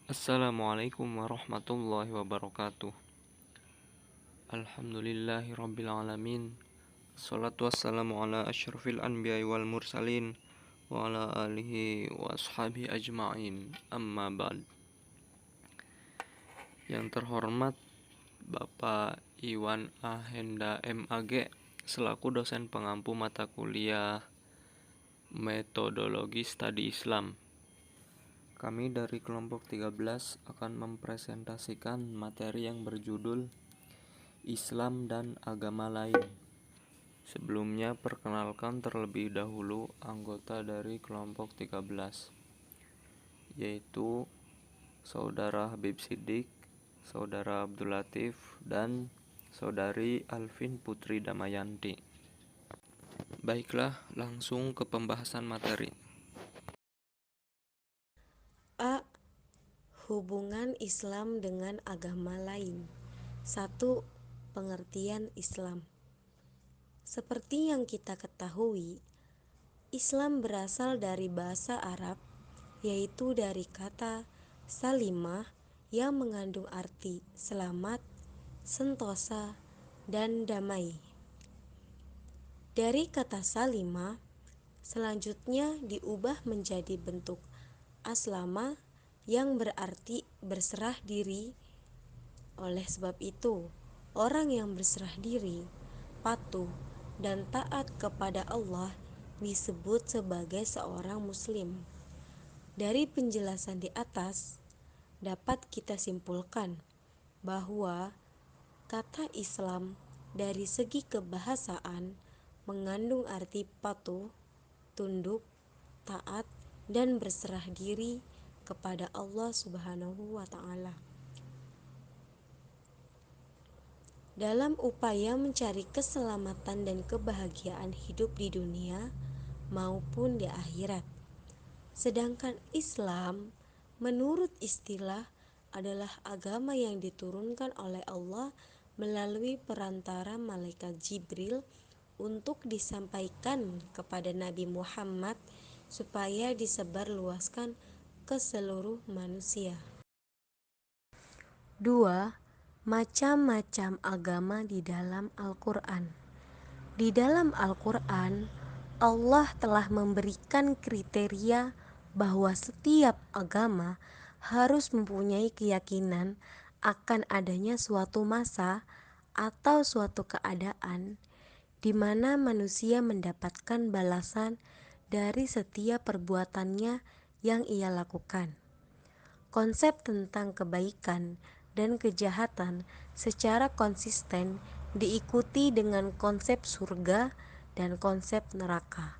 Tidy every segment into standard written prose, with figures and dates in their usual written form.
Assalamualaikum warahmatullahi wabarakatuh. Alhamdulillahi alamin. Assalatu wassalamu ala asyrafil anbiya'i wal mursalin wa ala alihi wa ashabihi ajma'in. Amma ba'd. Yang terhormat Bapak Iwan Ahenda MAG selaku dosen pengampu mata kuliah Metodologi Studi Islam. Kami dari kelompok 13 akan mempresentasikan materi yang berjudul Islam dan agama lain. Sebelumnya perkenalkan terlebih dahulu anggota dari kelompok 13, yaitu Saudara Habib Siddiq, Saudara Abdul Latif, dan Saudari Alvin Putri Damayanti. Baiklah, langsung ke pembahasan materi. A. Hubungan Islam dengan agama lain. 1. Pengertian Islam. Seperti yang kita ketahui, Islam berasal dari bahasa Arab, yaitu dari kata salimah yang mengandung arti selamat, sentosa, dan damai. Dari kata salimah, selanjutnya diubah menjadi bentuk aslama yang berarti berserah diri. Oleh sebab itu, orang yang berserah diri, patuh, dan taat kepada Allah disebut sebagai seorang muslim. Dari penjelasan di atas, dapat kita simpulkan bahwa kata Islam dari segi kebahasaan mengandung arti patuh, tunduk, taat, dan berserah diri kepada Allah Subhanahu wa Ta'ala. Dalam upaya mencari keselamatan dan kebahagiaan hidup di dunia maupun di akhirat. Sedangkan Islam menurut istilah adalah agama yang diturunkan oleh Allah melalui perantara malaikat Jibril untuk disampaikan kepada Nabi Muhammad supaya disebarluaskan ke seluruh manusia. 2. Macam-macam agama di dalam Al-Quran. Di dalam Al-Quran, Allah telah memberikan kriteria bahwa setiap agama harus mempunyai keyakinan akan adanya suatu masa atau suatu keadaan di mana manusia mendapatkan balasan dari setiap perbuatannya yang ia lakukan. Konsep tentang kebaikan dan kejahatan secara konsisten diikuti dengan konsep surga dan konsep neraka.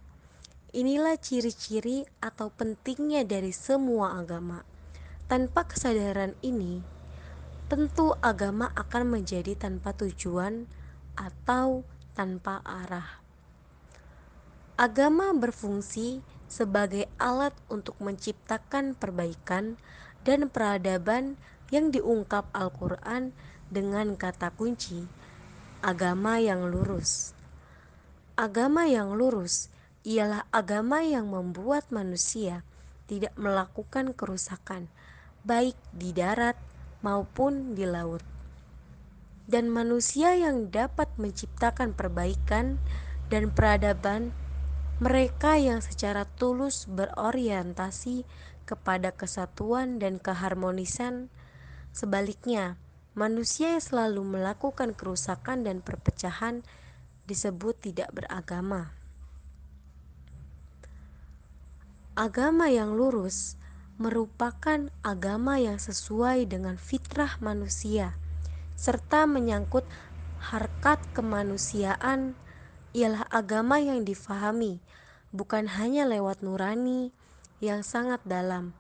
Inilah ciri-ciri atau pentingnya dari semua agama. Tanpa kesadaran ini, tentu agama akan menjadi tanpa tujuan atau tanpa arah. Agama berfungsi sebagai alat untuk menciptakan perbaikan dan peradaban yang diungkap Al-Quran dengan kata kunci, agama yang lurus. Agama yang lurus ialah agama yang membuat manusia tidak melakukan kerusakan, baik di darat maupun di laut. Dan manusia yang dapat menciptakan perbaikan dan peradaban, mereka yang secara tulus berorientasi kepada kesatuan dan keharmonisan. Sebaliknya, manusia yang selalu melakukan kerusakan dan perpecahan disebut tidak beragama. Agama yang lurus merupakan agama yang sesuai dengan fitrah manusia serta menyangkut harkat kemanusiaan. Ialah agama yang difahami bukan hanya lewat nurani yang sangat dalam,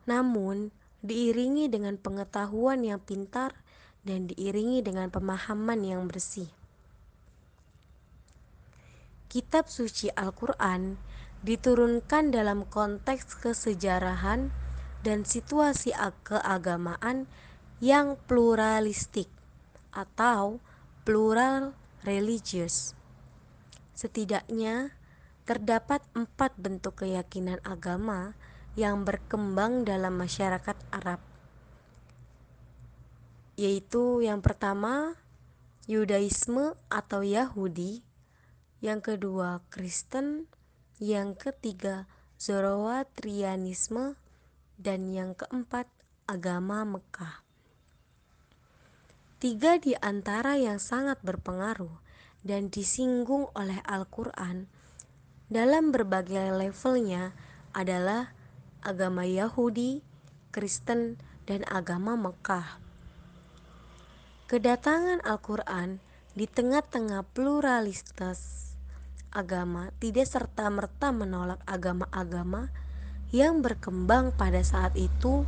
namun diiringi dengan pengetahuan yang pintar dan diiringi dengan pemahaman yang bersih. Kitab suci Al-Quran diturunkan dalam konteks kesejarahan dan situasi keagamaan yang pluralistik atau plural religius. Setidaknya terdapat 4 bentuk keyakinan agama yang berkembang dalam masyarakat Arab, yaitu yang pertama Yudaisme atau Yahudi, yang kedua Kristen, yang ketiga Zoroastrianisme, dan yang keempat agama Mekah. Tiga di antara yang sangat berpengaruh dan disinggung oleh Al-Quran dalam berbagai levelnya adalah agama Yahudi, Kristen, dan agama Mekah. Kedatangan Al-Quran di tengah-tengah pluralitas agama tidak serta-merta menolak agama-agama yang berkembang pada saat itu,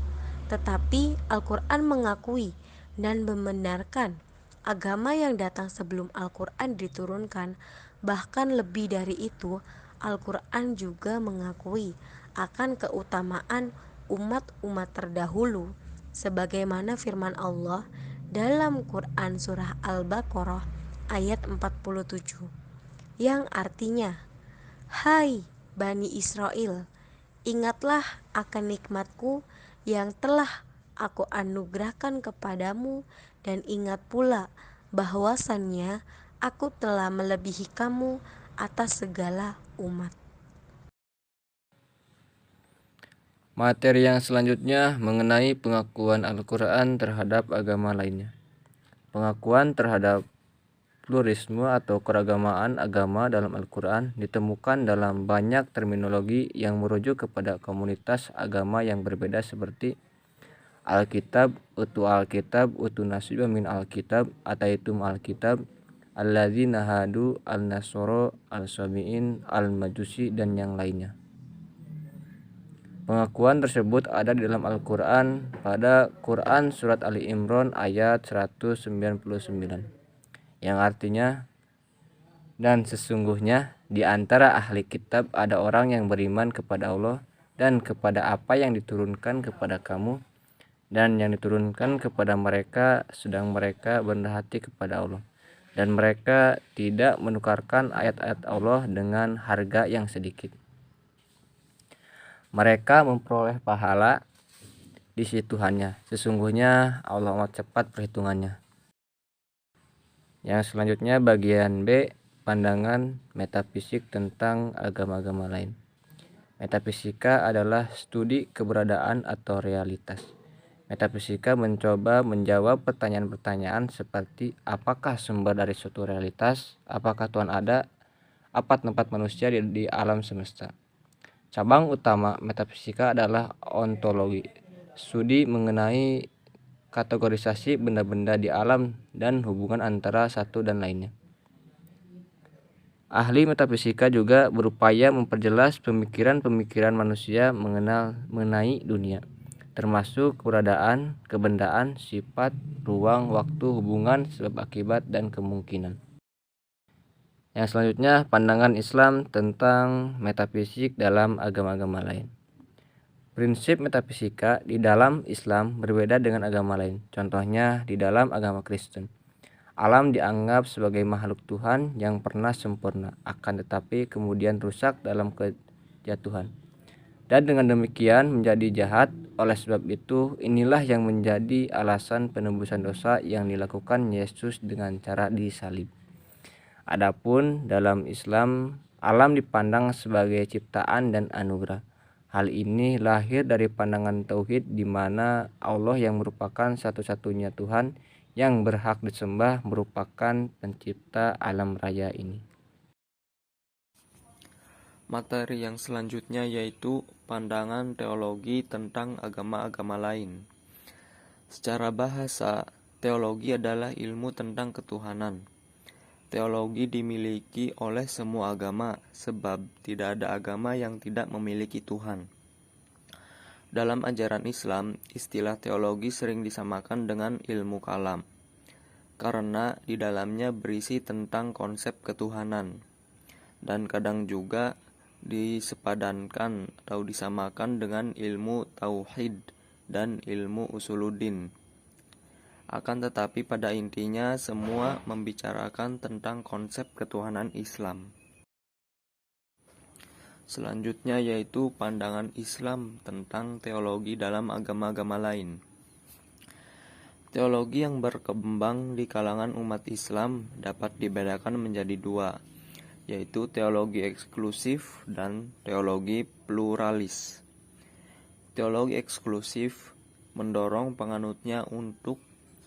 tetapi Al-Quran mengakui dan membenarkan agama yang datang sebelum Al-Quran diturunkan. Bahkan lebih dari itu, Al-Quran juga mengakui akan keutamaan umat-umat terdahulu, sebagaimana firman Allah dalam Quran surah Al-Baqarah ayat 47, yang artinya, "Hai Bani Israel, ingatlah akan nikmatku yang telah aku anugerahkan kepadamu, dan ingat pula bahwasannya aku telah melebihi kamu atas segala umat." Materi yang selanjutnya mengenai pengakuan Al-Quran terhadap agama lainnya. Pengakuan terhadap pluralisme atau keragamaan agama dalam Al-Quran ditemukan dalam banyak terminologi yang merujuk kepada komunitas agama yang berbeda seperti Alkitab, Alkitab, nasiba min Alkitab, ataitum Alkitab, alladzina hadu, al-nasoro, al-sabi'in, al-majusi, dan yang lainnya. Pengakuan tersebut ada di dalam Al-Quran pada Quran Surat Ali Imran ayat 199, yang artinya, dan sesungguhnya di antara ahli kitab ada orang yang beriman kepada Allah dan kepada apa yang diturunkan kepada kamu dan yang diturunkan kepada mereka, sedang mereka berendah hati kepada Allah, dan mereka tidak menukarkan ayat-ayat Allah dengan harga yang sedikit. Mereka memperoleh pahala di sisi Tuhannya. Sesungguhnya Allah amat cepat perhitungannya. Yang selanjutnya bagian B, pandangan metafisik tentang agama-agama lain. Metafisika adalah studi keberadaan atau realitas. Metafisika mencoba menjawab pertanyaan-pertanyaan seperti apakah sumber dari suatu realitas, apakah Tuhan ada, apa tempat manusia di alam semesta. Cabang utama metafisika adalah ontologi, studi mengenai kategorisasi benda-benda di alam dan hubungan antara satu dan lainnya. Ahli metafisika juga berupaya memperjelas pemikiran-pemikiran manusia mengenai dunia, termasuk keberadaan, kebendaan, sifat, ruang, waktu, hubungan, sebab akibat, dan kemungkinan. Yang selanjutnya, pandangan Islam tentang metafisik dalam agama-agama lain. Prinsip metafisika di dalam Islam berbeda dengan agama lain. Contohnya, di dalam agama Kristen, alam dianggap sebagai makhluk Tuhan yang pernah sempurna, akan tetapi kemudian rusak dalam kejatuhan, dan dengan demikian menjadi jahat. Oleh sebab itu, inilah yang menjadi alasan penebusan dosa yang dilakukan Yesus dengan cara disalib. Adapun dalam Islam, alam dipandang sebagai ciptaan dan anugerah. Hal ini lahir dari pandangan tauhid, di mana Allah yang merupakan satu-satunya Tuhan yang berhak disembah merupakan pencipta alam raya ini. Materi yang selanjutnya yaitu pandangan teologi tentang agama-agama lain. Secara bahasa, teologi adalah ilmu tentang ketuhanan. Teologi dimiliki oleh semua agama, sebab tidak ada agama yang tidak memiliki Tuhan. Dalam ajaran Islam, istilah teologi sering disamakan dengan ilmu kalam, karena di dalamnya berisi tentang konsep ketuhanan, dan kadang juga disepadankan atau disamakan dengan ilmu tauhid dan ilmu usuluddin. Akan tetapi pada intinya semua membicarakan tentang konsep ketuhanan Islam. Selanjutnya yaitu pandangan Islam tentang teologi dalam agama-agama lain. Teologi yang berkembang di kalangan umat Islam dapat dibedakan menjadi dua, yaitu teologi eksklusif dan teologi pluralis. Teologi eksklusif mendorong penganutnya untuk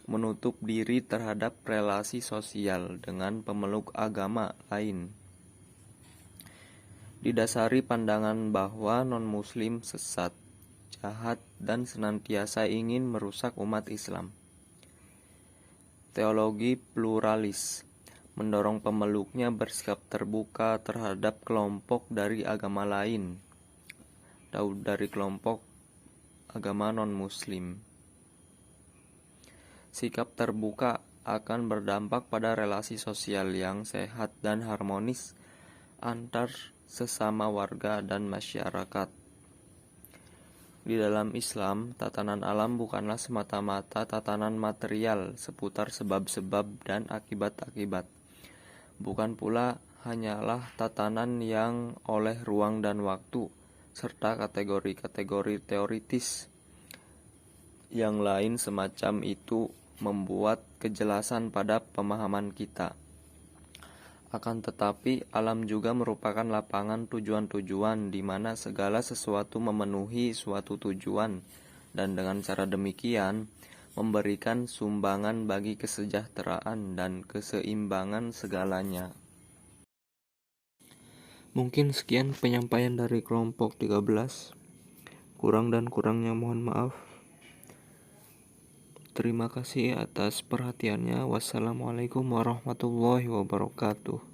menutup diri terhadap relasi sosial dengan pemeluk agama lain. Didasari pandangan bahwa non-muslim sesat, jahat, dan senantiasa ingin merusak umat Islam. Teologi pluralis mendorong pemeluknya bersikap terbuka terhadap kelompok dari agama lain, dari kelompok agama non-muslim. Sikap terbuka akan berdampak pada relasi sosial yang sehat dan harmonis antar sesama warga dan masyarakat. Di dalam Islam, tatanan alam bukanlah semata-mata tatanan material seputar sebab-sebab dan akibat-akibat. Bukan pula hanyalah tatanan yang oleh ruang dan waktu, serta kategori-kategori teoritis yang lain semacam itu membuat kejelasan pada pemahaman kita. Akan tetapi, alam juga merupakan lapangan tujuan-tujuan di mana segala sesuatu memenuhi suatu tujuan, dan dengan cara demikian memberikan sumbangan bagi kesejahteraan dan keseimbangan segalanya. Mungkin sekian penyampaian dari kelompok 13. Kurang dan kurangnya mohon maaf. Terima kasih atas perhatiannya. Wassalamualaikum warahmatullahi wabarakatuh.